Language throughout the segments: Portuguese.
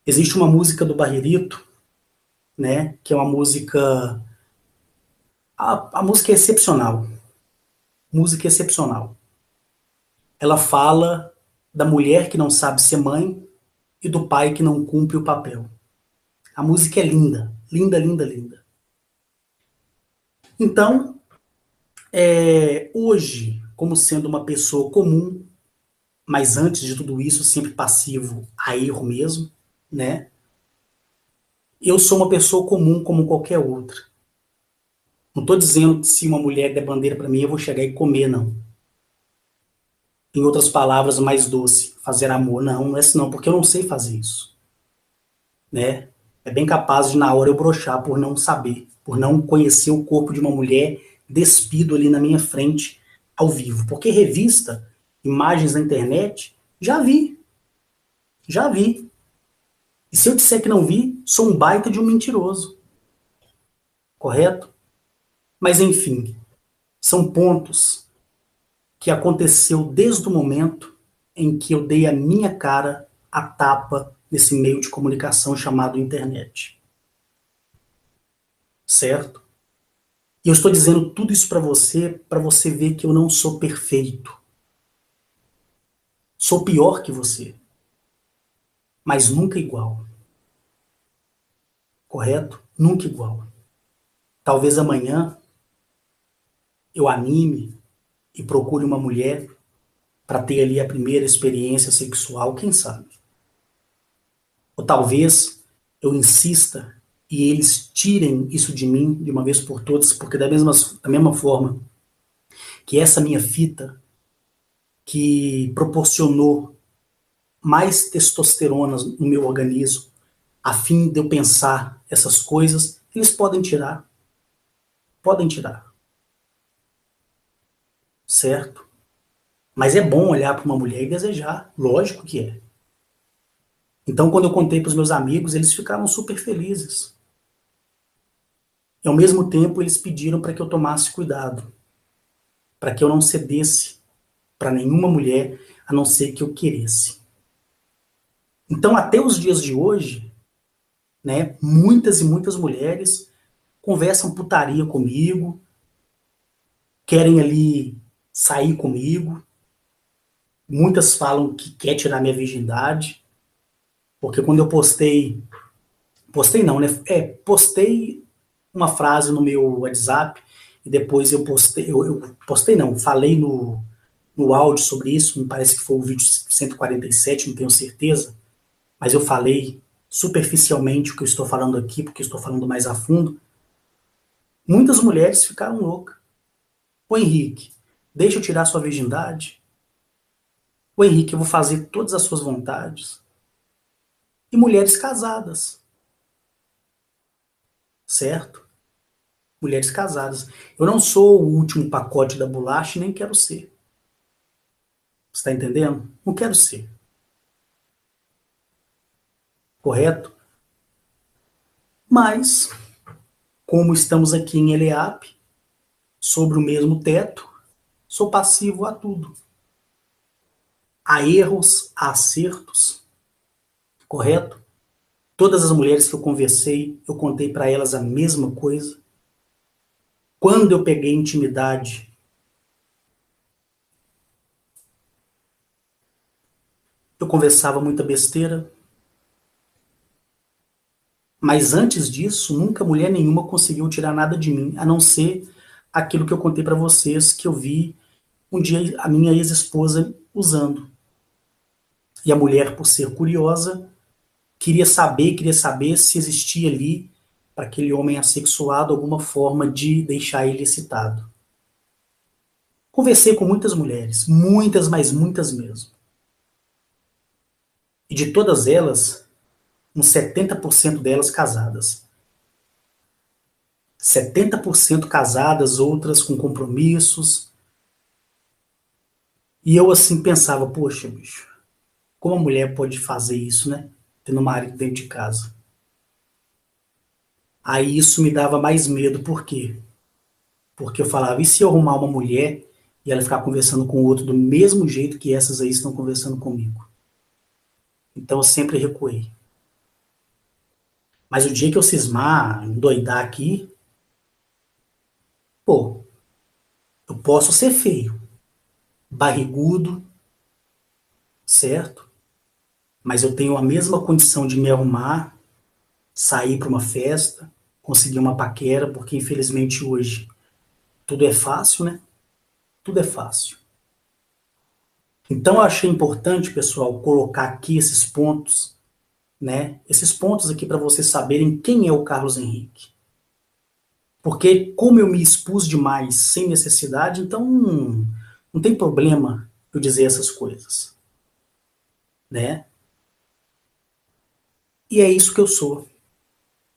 Existe uma música do Barrerito, né, que é uma música... A música é excepcional. Música excepcional. Ela fala da mulher que não sabe ser mãe e do pai que não cumpre o papel. A música é linda, linda, linda, linda. Então, hoje, como sendo uma pessoa comum, mas antes de tudo isso, sempre passivo a erro mesmo, né? Eu sou uma pessoa comum como qualquer outra. Não estou dizendo que se uma mulher der bandeira para mim, eu vou chegar e comer, não. Em outras palavras, mais doce, fazer amor. Não, não é assim não, porque eu não sei fazer isso, né? É bem capaz de na hora eu broxar por não saber, por não conhecer o corpo de uma mulher despido ali na minha frente ao vivo. Porque revista, imagens na internet, já vi, já vi. E se eu disser que não vi, sou um baita de um mentiroso, correto? Mas enfim, são pontos que aconteceu desde o momento em que eu dei a minha cara a tapa nesse meio de comunicação chamado internet, certo? E eu estou dizendo tudo isso para você ver que eu não sou perfeito. Sou pior que você, mas nunca igual, correto? Nunca igual. Talvez amanhã eu anime e procure uma mulher para ter ali a primeira experiência sexual, quem sabe? Ou talvez eu insista e eles tirem isso de mim de uma vez por todas, porque da mesma forma que essa minha fita que proporcionou mais testosterona no meu organismo, a fim de eu pensar essas coisas, eles podem tirar, certo? Mas é bom olhar para uma mulher e desejar, lógico que é. Então, quando eu contei para os meus amigos, eles ficaram super felizes. E ao mesmo tempo, eles pediram para que eu tomasse cuidado, para que eu não cedesse para nenhuma mulher, a não ser que eu queresse. Então, até os dias de hoje, né, muitas e muitas mulheres conversam putaria comigo, querem ali sair comigo, muitas falam que quer tirar minha virgindade, porque quando eu postei não, né, postei uma frase no meu WhatsApp e depois eu postei não, falei no áudio sobre isso, me parece que foi o vídeo 147, não tenho certeza, mas eu falei superficialmente o que eu estou falando aqui, porque eu estou falando mais a fundo. Muitas mulheres ficaram loucas. Ô Henrique, deixa eu tirar sua virgindade. Ô Henrique, eu vou fazer todas as suas vontades. E mulheres casadas, certo? Mulheres casadas. Eu não sou o último pacote da bolacha e nem quero ser. Você está entendendo? Não quero ser. Correto? Mas, como estamos aqui em Eleap, sobre o mesmo teto, sou passivo a tudo. A erros, a acertos, correto? Todas as mulheres que eu conversei, eu contei para elas a mesma coisa. Quando eu peguei intimidade, eu conversava muita besteira. Mas antes disso, nunca mulher nenhuma conseguiu tirar nada de mim, a não ser aquilo que eu contei para vocês, que eu vi um dia a minha ex-esposa usando. E a mulher, por ser curiosa, queria saber se existia ali, para aquele homem assexuado, alguma forma de deixar ele excitado. Conversei com muitas mulheres, muitas, mas muitas mesmo. E de todas elas, uns 70% delas casadas. 70% casadas, outras com compromissos. E eu assim pensava, poxa, bicho, como a mulher pode fazer isso, né? Tendo um marido dentro de casa. Aí isso me dava mais medo, por quê? Porque eu falava, e se eu arrumar uma mulher e ela ficar conversando com o outro do mesmo jeito que essas aí estão conversando comigo? Então eu sempre recuei. Mas o dia que eu cismar, endoidar aqui, pô, eu posso ser feio, barrigudo, certo? Mas eu tenho a mesma condição de me arrumar, sair para uma festa, conseguir uma paquera, porque infelizmente hoje tudo é fácil, né? Tudo é fácil. Então eu achei importante, pessoal, colocar aqui esses pontos, né? Esses pontos aqui para vocês saberem quem é o Carlos Henrique. Porque como eu me expus demais sem necessidade, então não tem problema eu dizer essas coisas, né? E é isso que eu sou,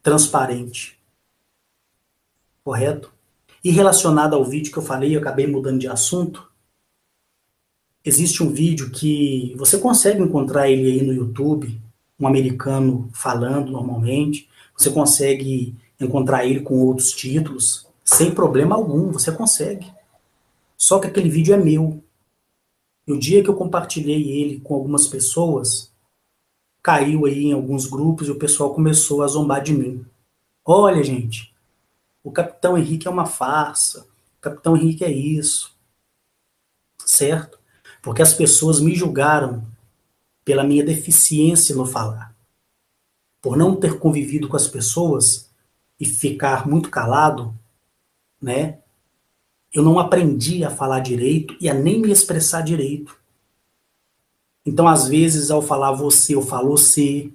transparente, correto? E relacionado ao vídeo que eu falei, eu acabei mudando de assunto. Existe um vídeo que você consegue encontrar ele aí no YouTube, um americano falando normalmente. Você consegue encontrar ele com outros títulos, sem problema algum, você consegue. Só que aquele vídeo é meu. E o dia que eu compartilhei ele com algumas pessoas, caiu aí em alguns grupos e o pessoal começou a zombar de mim. Olha, gente, o Capitão Henrique é uma farsa. O Capitão Henrique é isso, certo? Porque as pessoas me julgaram pela minha deficiência no falar. Por não ter convivido com as pessoas e ficar muito calado, né? Eu não aprendi a falar direito e a nem me expressar direito. Então, às vezes, ao falar você, eu falo você.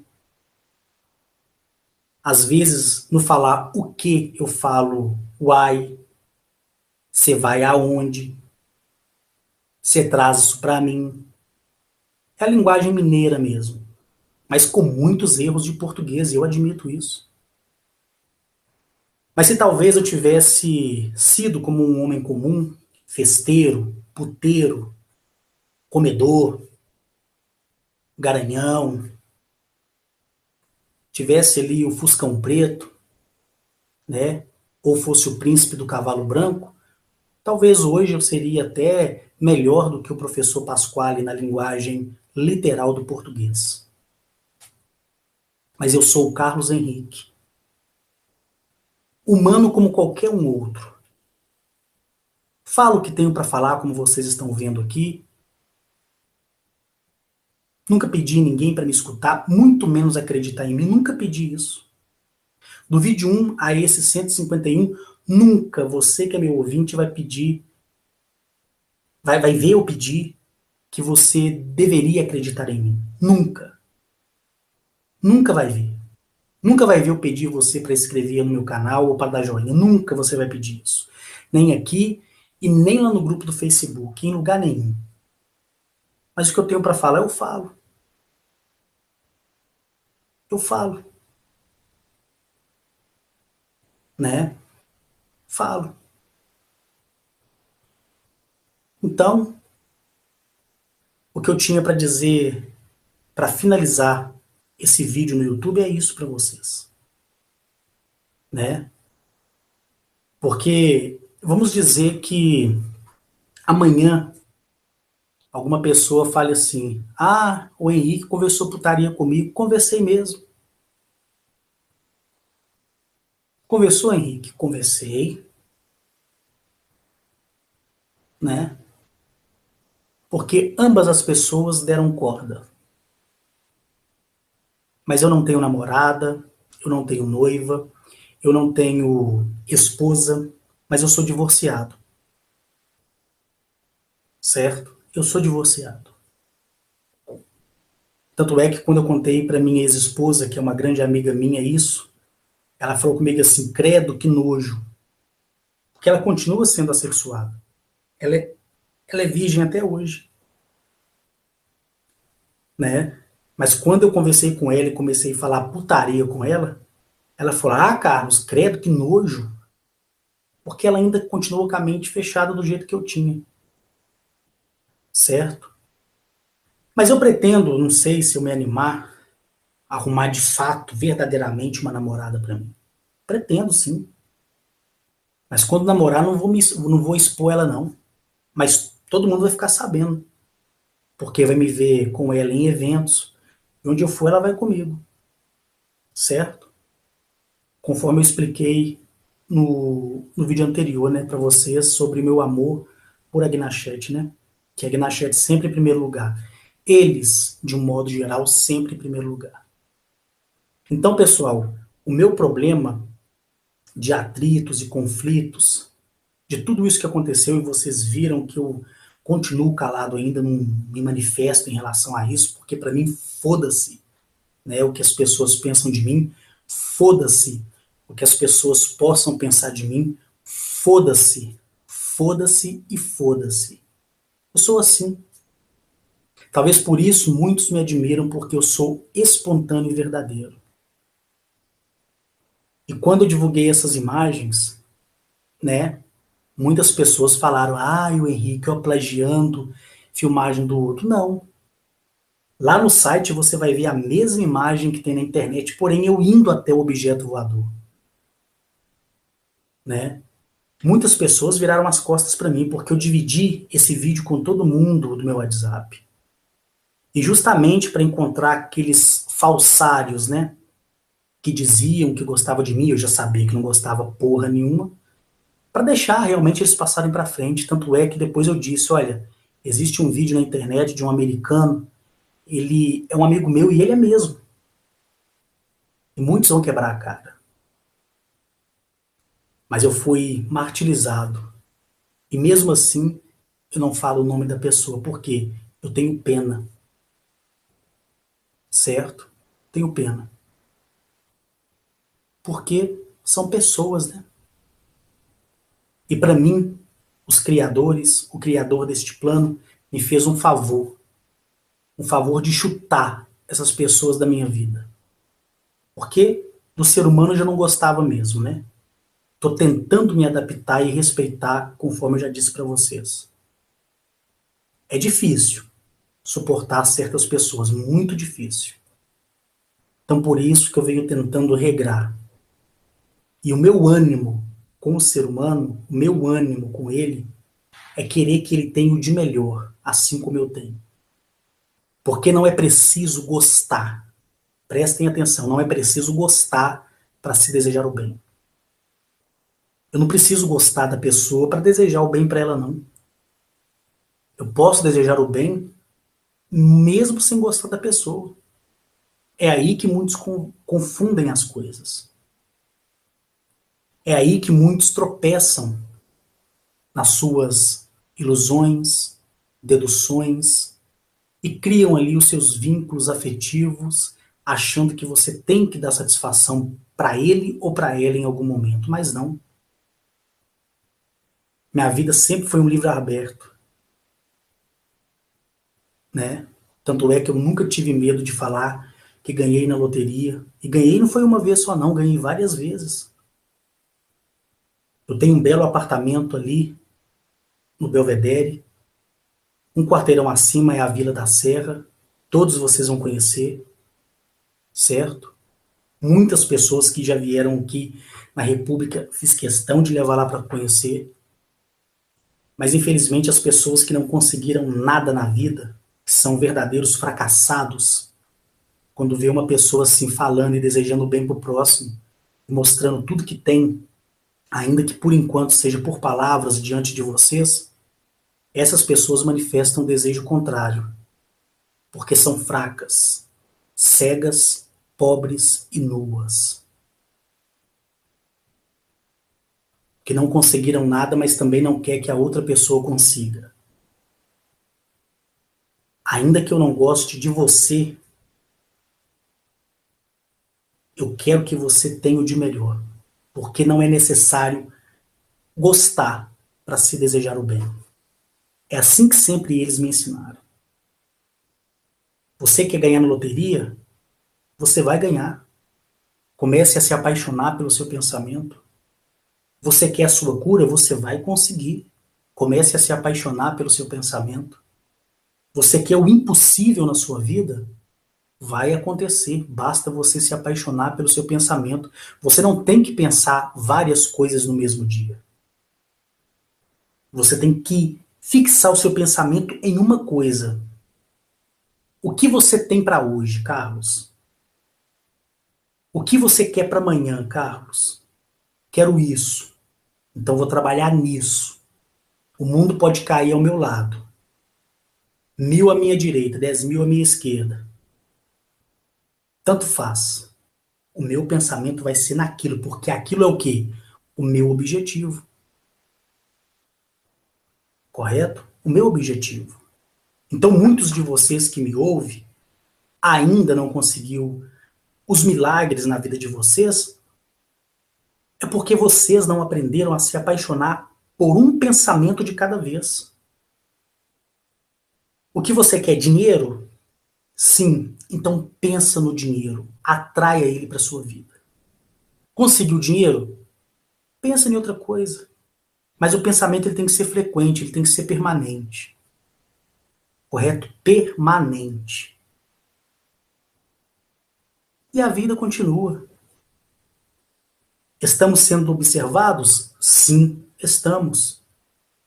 Às vezes, no falar o que, eu falo why. Você vai aonde? Você traz isso para mim. É a linguagem mineira mesmo. Mas com muitos erros de português, eu admito isso. Mas se talvez eu tivesse sido como um homem comum, festeiro, puteiro, comedor, garanhão, tivesse ali o Fuscão Preto, né? Ou fosse o príncipe do cavalo branco, talvez hoje eu seria até melhor do que o professor Pasquale na linguagem literal do português. Mas eu sou o Carlos Henrique, humano como qualquer um outro. Falo o que tenho para falar, como vocês estão vendo aqui. Nunca pedi ninguém para me escutar, muito menos acreditar em mim. Nunca pedi isso. Do vídeo 1 a esse 151, nunca você que é meu ouvinte vai pedir, vai ver eu pedir que você deveria acreditar em mim. Nunca. Nunca vai ver. Nunca vai ver eu pedir você para escrever no meu canal ou para dar joinha. Nunca você vai pedir isso. Nem aqui e nem lá no grupo do Facebook, em lugar nenhum. Mas o que eu tenho para falar, eu falo. Eu falo, né? Falo. Então, o que eu tinha para dizer, para finalizar esse vídeo no YouTube é isso para vocês, né? Porque vamos dizer que amanhã alguma pessoa fale assim: "Ah, o Henrique conversou putaria comigo". Conversei mesmo. Conversou, Henrique? Conversei, né? Porque ambas as pessoas deram corda. Mas eu não tenho namorada, eu não tenho noiva, eu não tenho esposa, mas eu sou divorciado, certo? Eu sou divorciado. Tanto é que quando eu contei para minha ex-esposa, que é uma grande amiga minha, isso, ela falou comigo assim: credo, que nojo. Porque ela continua sendo assexuada. Ela é, ela é virgem até hoje, né? Mas quando eu conversei com ela e comecei a falar putaria com ela, ela falou: ah, Carlos, credo, que nojo. Porque ela ainda continuou com a mente fechada do jeito que eu tinha, certo? Mas eu pretendo, não sei se eu me animar, arrumar de fato, verdadeiramente uma namorada para mim. Pretendo, sim. Mas quando namorar, não vou expor ela, não. Mas todo mundo vai ficar sabendo. Porque vai me ver com ela em eventos. E onde eu for, ela vai comigo. Certo? Conforme eu expliquei no vídeo anterior, né, para vocês, sobre meu amor por Agnachete, né? Que Agnachete sempre em primeiro lugar. Eles, de um modo geral, sempre em primeiro lugar. Então, pessoal, o meu problema de atritos e conflitos, de tudo isso que aconteceu, e vocês viram que eu continuo calado ainda, não me manifesto em relação a isso, porque para mim, foda-se, né, o que as pessoas pensam de mim, foda-se o que as pessoas possam pensar de mim, foda-se, foda-se e foda-se. Eu sou assim. Talvez por isso muitos me admiram, porque eu sou espontâneo e verdadeiro. E quando eu divulguei essas imagens, né, muitas pessoas falaram, o Henrique, ó, plagiando filmagem do outro. Não. Lá no site você vai ver a mesma imagem que tem na internet, porém eu indo até o objeto voador, né? Muitas pessoas viraram as costas para mim porque eu dividi esse vídeo com todo mundo do meu WhatsApp. E justamente para encontrar aqueles falsários, né, que diziam que gostavam de mim, eu já sabia que não gostava porra nenhuma, para deixar realmente eles passarem para frente. Tanto é que depois eu disse, olha, existe um vídeo na internet de um americano, ele é um amigo meu e ele é mesmo. E muitos vão quebrar a cara. Mas eu fui martirizado. E mesmo assim, eu não falo o nome da pessoa, porque eu tenho pena. Certo? Tenho pena. Porque são pessoas, né? E para mim, os criadores, o criador deste plano, me fez um favor de chutar essas pessoas da minha vida. Porque do ser humano eu já não gostava mesmo, né? Tô tentando me adaptar e respeitar, conforme eu já disse para vocês. É difícil suportar certas pessoas, muito difícil. Então por isso que eu venho tentando regrar. E o meu ânimo com o ser humano, o meu ânimo com ele, é querer que ele tenha o de melhor, assim como eu tenho. Porque não é preciso gostar. Prestem atenção, não é preciso gostar para se desejar o bem. Eu não preciso gostar da pessoa para desejar o bem para ela, não. Eu posso desejar o bem mesmo sem gostar da pessoa. É aí que muitos confundem as coisas. É aí que muitos tropeçam nas suas ilusões, deduções, e criam ali os seus vínculos afetivos, achando que você tem que dar satisfação para ele ou para ela em algum momento, mas não. Minha vida sempre foi um livro aberto, né? Tanto é que eu nunca tive medo de falar que ganhei na loteria. E ganhei não foi uma vez só não, ganhei várias vezes. Eu tenho um belo apartamento ali no Belvedere. Um quarteirão acima é a Vila da Serra. Todos vocês vão conhecer, certo? Muitas pessoas que já vieram aqui na República, fiz questão de levar lá para conhecer. Mas infelizmente as pessoas que não conseguiram nada na vida, que são verdadeiros fracassados, quando vê uma pessoa assim falando e desejando bem pro próximo, mostrando tudo que tem, ainda que por enquanto seja por palavras diante de vocês, essas pessoas manifestam um desejo contrário, porque são fracas, cegas, pobres e nuas, que não conseguiram nada, mas também não quer que a outra pessoa consiga. Ainda que eu não goste de você, eu quero que você tenha o de melhor, porque não é necessário gostar para se desejar o bem. É assim que sempre eles me ensinaram. Você quer ganhar na loteria? Você vai ganhar. Comece a se apaixonar pelo seu pensamento. Você quer a sua cura? Você vai conseguir. Comece a se apaixonar pelo seu pensamento. Você quer o impossível na sua vida? Vai acontecer. Basta você se apaixonar pelo seu pensamento. Você não tem que pensar várias coisas no mesmo dia. Você tem que fixar o seu pensamento em uma coisa. O que você tem para hoje, Carlos? O que você quer para amanhã, Carlos? Quero isso. Então vou trabalhar nisso. O mundo pode cair ao meu lado. 1000 à minha direita, 10.000 à minha esquerda. Tanto faz. O meu pensamento vai ser naquilo, porque aquilo é o quê? O meu objetivo. Correto? O meu objetivo. Então, muitos de vocês que me ouvem ainda não conseguiu os milagres na vida de vocês, é porque vocês não aprenderam a se apaixonar por um pensamento de cada vez. O que você quer? Dinheiro? Sim. Então pensa no dinheiro. Atraia ele para sua vida. Conseguiu dinheiro? Pensa em outra coisa. Mas o pensamento ele tem que ser frequente, ele tem que ser permanente. Correto? Permanente. E a vida continua. Estamos sendo observados? Sim, estamos.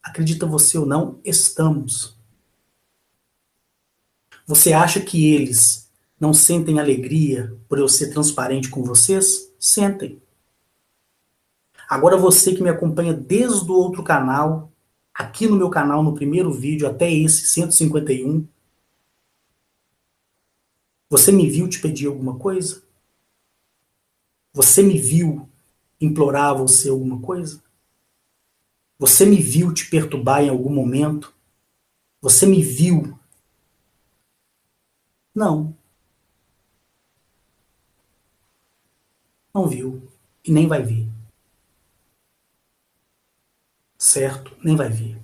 Acredita você ou não, estamos. Você acha que eles não sentem alegria por eu ser transparente com vocês? Sentem. Agora você que me acompanha desde o outro canal, aqui no meu canal, no primeiro vídeo, até esse 151, você me viu te pedir alguma coisa? Você me viu implorar a você alguma coisa? Você me viu te perturbar em algum momento? Você me viu? Não, não viu. E nem vai ver. Certo? Nem vai ver.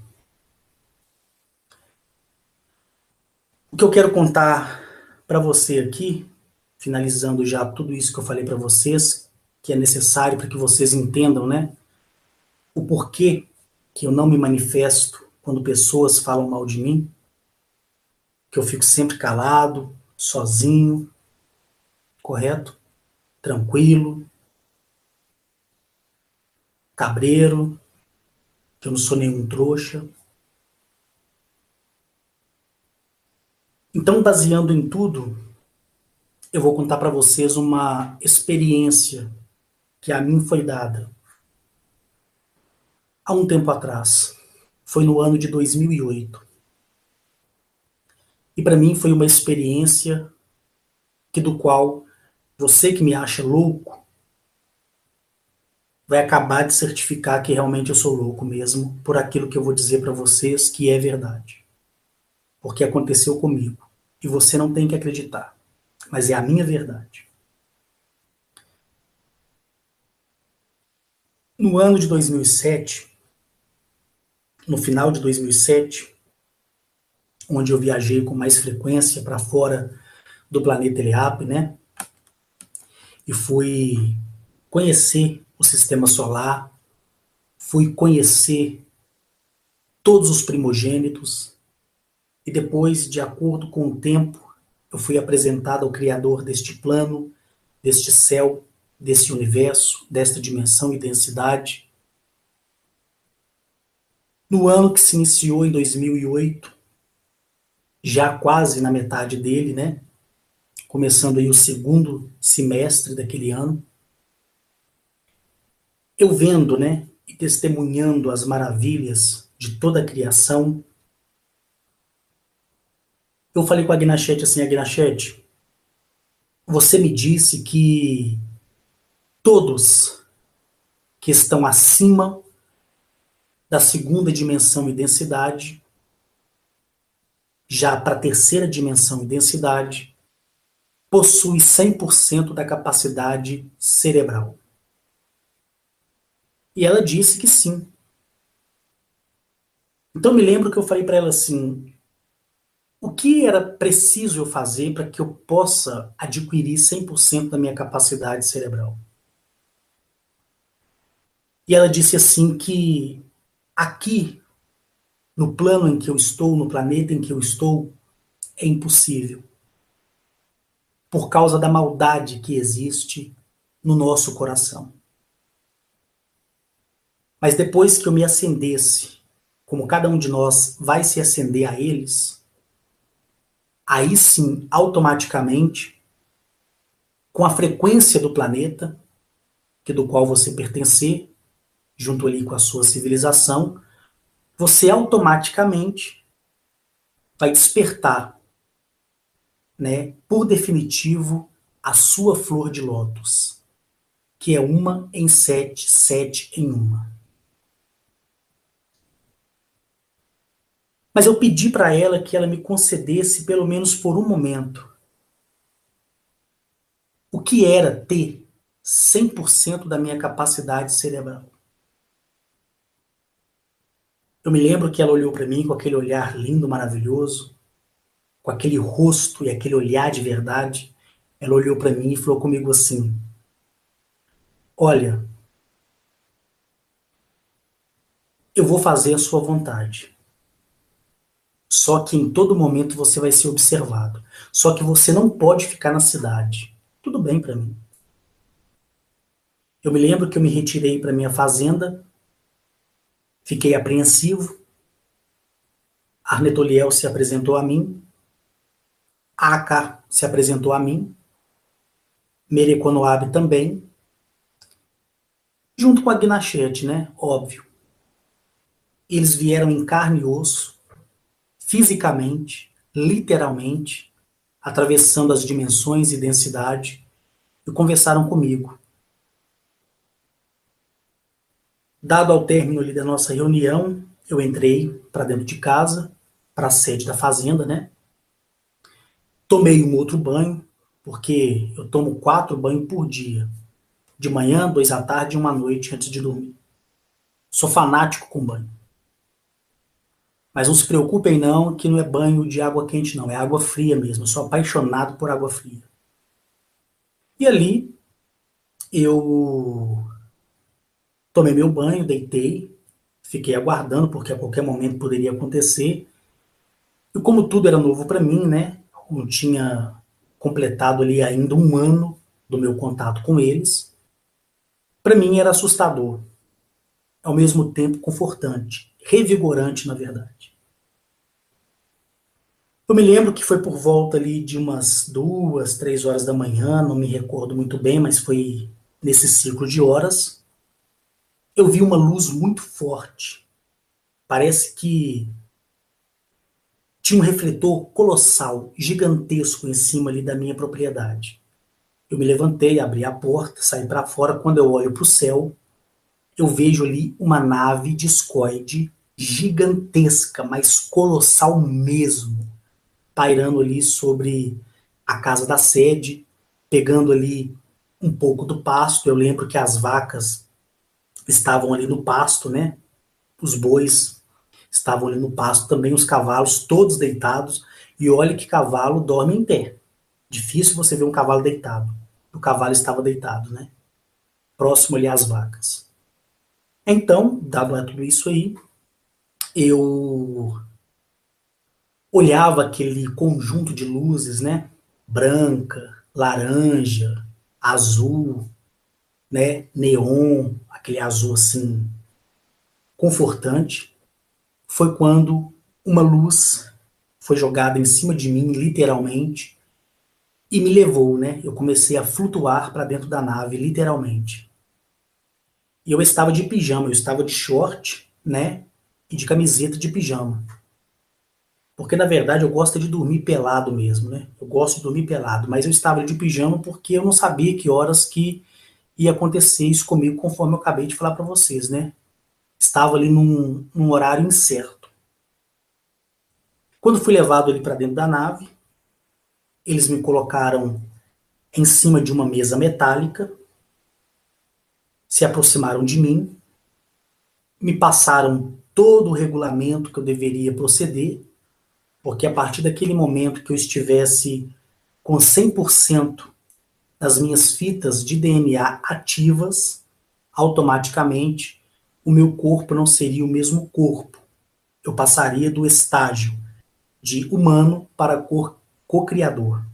O que eu quero contar para você aqui, finalizando já tudo isso que eu falei para vocês, que é necessário para que vocês entendam, né? O porquê que eu não me manifesto quando pessoas falam mal de mim, que eu fico sempre calado, sozinho, correto? Tranquilo, cabreiro, que eu não sou nenhum trouxa. Então, baseando em tudo, eu vou contar para vocês uma experiência que a mim foi dada há um tempo atrás. Foi no ano de 2008. E para mim foi uma experiência que do qual você que me acha louco vai acabar de certificar que realmente eu sou louco mesmo por aquilo que eu vou dizer para vocês que é verdade. Porque aconteceu comigo. E você não tem que acreditar. Mas é a minha verdade. No ano de 2007, no final de 2007, onde eu viajei com mais frequência para fora do planeta Eliap, né? E fui conhecer o sistema solar, fui conhecer todos os primogênitos, e depois, de acordo com o tempo, eu fui apresentado ao Criador deste plano, deste céu, deste universo, desta dimensão e densidade. No ano que se iniciou, em 2008, já quase na metade dele, né? Começando aí o segundo semestre daquele ano, eu vendo, né, e testemunhando as maravilhas de toda a criação, eu falei com a Gnachete assim, a Gnachete, você me disse que todos que estão acima da segunda dimensão e densidade, já para a terceira dimensão e densidade, possui 100% da capacidade cerebral. E ela disse que sim. Então me lembro que eu falei para ela assim, o que era preciso eu fazer para que eu possa adquirir 100% da minha capacidade cerebral? E ela disse assim que aqui, no plano em que eu estou, no planeta em que eu estou, é impossível. Por causa da maldade que existe no nosso coração. Mas depois que eu me acendesse, como cada um de nós vai se acender a eles, aí sim, automaticamente, com a frequência do planeta, que do qual você pertencer, junto ali com a sua civilização, você automaticamente vai despertar, né, por definitivo, a sua flor de lótus, que é uma em sete, sete em uma. Mas eu pedi para ela que ela me concedesse, pelo menos por um momento, o que era ter 100% da minha capacidade cerebral. Eu me lembro que ela olhou para mim com aquele olhar lindo, maravilhoso, com aquele rosto e aquele olhar de verdade. Ela olhou para mim e falou comigo assim: olha, eu vou fazer a sua vontade. Só que em todo momento você vai ser observado. Só que você não pode ficar na cidade. Tudo bem para mim. Eu me lembro que eu me retirei para minha fazenda, fiquei apreensivo. Arnetoliel se apresentou a mim, Aka se apresentou a mim, Mereconoab também, junto com a Gnachete, né? Óbvio. Eles vieram em carne e osso, fisicamente, literalmente, atravessando as dimensões e densidade, e conversaram comigo. Dado ao término ali da nossa reunião, eu entrei para dentro de casa, para a sede da fazenda, né? Tomei um outro banho, porque eu tomo 4 banhos por dia. De manhã, 2 à tarde e 1 à noite antes de dormir. Sou fanático com banho. Mas não se preocupem não, que não é banho de água quente não, é água fria mesmo. Eu sou apaixonado por água fria. E ali, eu tomei meu banho, deitei, fiquei aguardando, porque a qualquer momento poderia acontecer. E como tudo era novo para mim, né? Não tinha completado ali ainda 1 ano do meu contato com eles. Para mim era assustador, ao mesmo tempo confortante, revigorante, na verdade. Eu me lembro que foi por volta ali de umas 2, 3 horas da manhã, não me recordo muito bem, mas foi nesse ciclo de horas. Eu vi uma luz muito forte. Parece que tinha um refletor colossal, gigantesco em cima ali da minha propriedade. Eu me levantei, abri a porta, saí para fora. Quando eu olho para o céu, eu vejo ali uma nave discoide gigantesca, mas colossal mesmo, pairando ali sobre a casa da sede, pegando ali um pouco do pasto. Eu lembro que as vacas estavam ali no pasto, né? Os bois estavam ali no pasto também, os cavalos todos deitados. E olha que cavalo dorme em pé. Difícil você ver um cavalo deitado. O cavalo estava deitado, né? Próximo ali às vacas. Então, dado a tudo isso aí, eu olhava aquele conjunto de luzes, né? Branca, laranja, azul, né? Neon, aquele azul assim confortante. Foi quando uma luz foi jogada em cima de mim, literalmente, e me levou, né? Eu comecei a flutuar para dentro da nave, literalmente. E eu estava de pijama, eu estava de short, né? E de camiseta de pijama. Porque, na verdade, eu gosto de dormir pelado mesmo, né? Eu gosto de dormir pelado, mas eu estava de pijama porque eu não sabia que horas que ia acontecer isso comigo, conforme eu acabei de falar para vocês, né? Estava ali num horário incerto. Quando fui levado ali para dentro da nave, eles me colocaram em cima de uma mesa metálica, se aproximaram de mim, me passaram todo o regulamento que eu deveria proceder, porque a partir daquele momento que eu estivesse com 100% das minhas fitas de DNA ativas, automaticamente o meu corpo não seria o mesmo corpo. Eu passaria do estágio de humano para co-criador.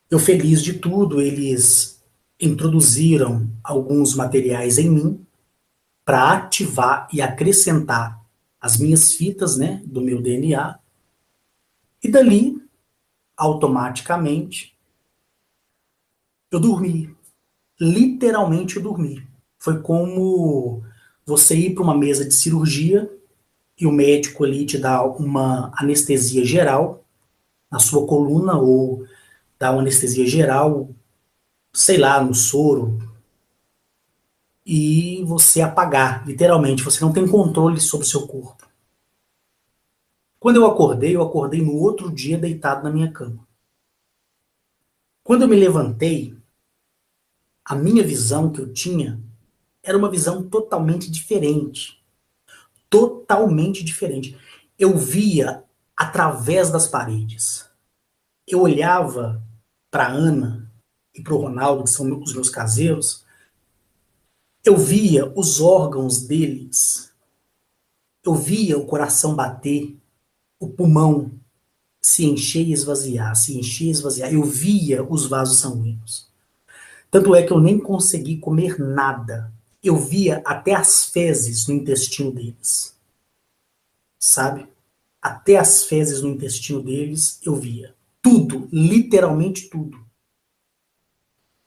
Eu feliz de tudo, eles introduziram alguns materiais em mim para ativar e acrescentar as minhas fitas, né, do meu DNA. E dali, automaticamente, Eu dormi. Literalmente eu dormi. Foi como você ir para uma mesa de cirurgia e o médico ali te dá uma anestesia geral na sua coluna ou dá uma anestesia geral, sei lá, no soro, e você apagar, literalmente. Você não tem controle sobre o seu corpo. Quando eu acordei no outro dia deitado na minha cama. Quando eu me levantei, a minha visão que eu tinha era uma visão totalmente diferente. Totalmente diferente. Eu via através das paredes. Eu olhava para Ana e para o Ronaldo, que são os meus caseiros, eu via os órgãos deles, eu via o coração bater, o pulmão se encher e esvaziar, se encher e esvaziar. Eu via os vasos sanguíneos. Tanto é que eu nem consegui comer nada. Eu via até as fezes no intestino deles, sabe? Até as fezes no intestino deles eu via. Tudo, literalmente tudo.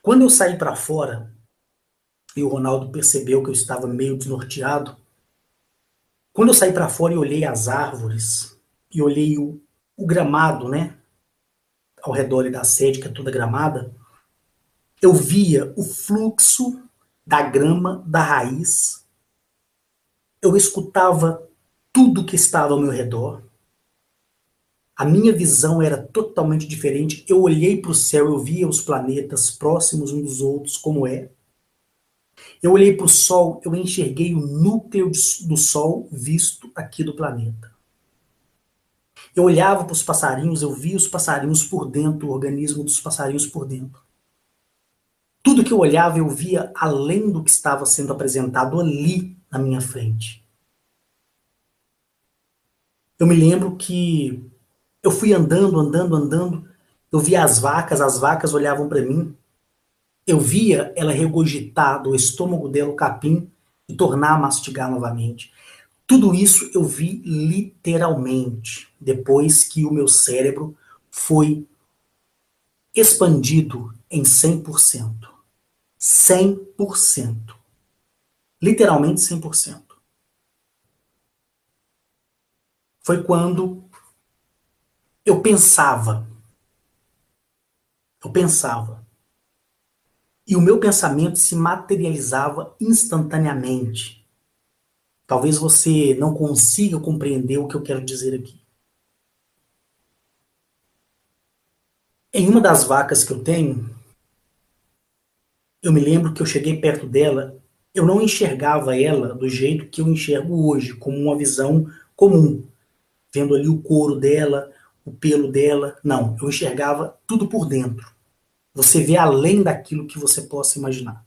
Quando eu saí para fora e o Ronaldo percebeu que eu estava meio desnorteado, quando eu saí para fora e olhei as árvores e olhei o gramado, né, ao redor da sede, que é toda gramada, eu via o fluxo da grama, da raiz, eu escutava tudo que estava ao meu redor, a minha visão era totalmente diferente, eu olhei para o céu, eu via os planetas próximos uns dos outros, como é. Eu olhei para o Sol, eu enxerguei o núcleo do Sol visto aqui do planeta. Eu olhava para os passarinhos, eu via os passarinhos por dentro, o organismo dos passarinhos por dentro. Tudo que eu olhava, eu via além do que estava sendo apresentado ali na minha frente. Eu me lembro que eu fui andando, andando, andando, eu via as vacas olhavam para mim, eu via ela regurgitar do estômago dela o capim e tornar a mastigar novamente. Tudo isso eu vi literalmente depois que o meu cérebro foi expandido em 100%. 100%. Literalmente 100%. Foi quando eu pensava. Eu pensava. E o meu pensamento se materializava instantaneamente. Talvez você não consiga compreender o que eu quero dizer aqui. Em uma das vacas que eu tenho, eu me lembro que eu cheguei perto dela, eu não enxergava ela do jeito que eu enxergo hoje, como uma visão comum, vendo ali o couro dela, o pelo dela. Não, eu enxergava tudo por dentro. Você vê além daquilo que você possa imaginar.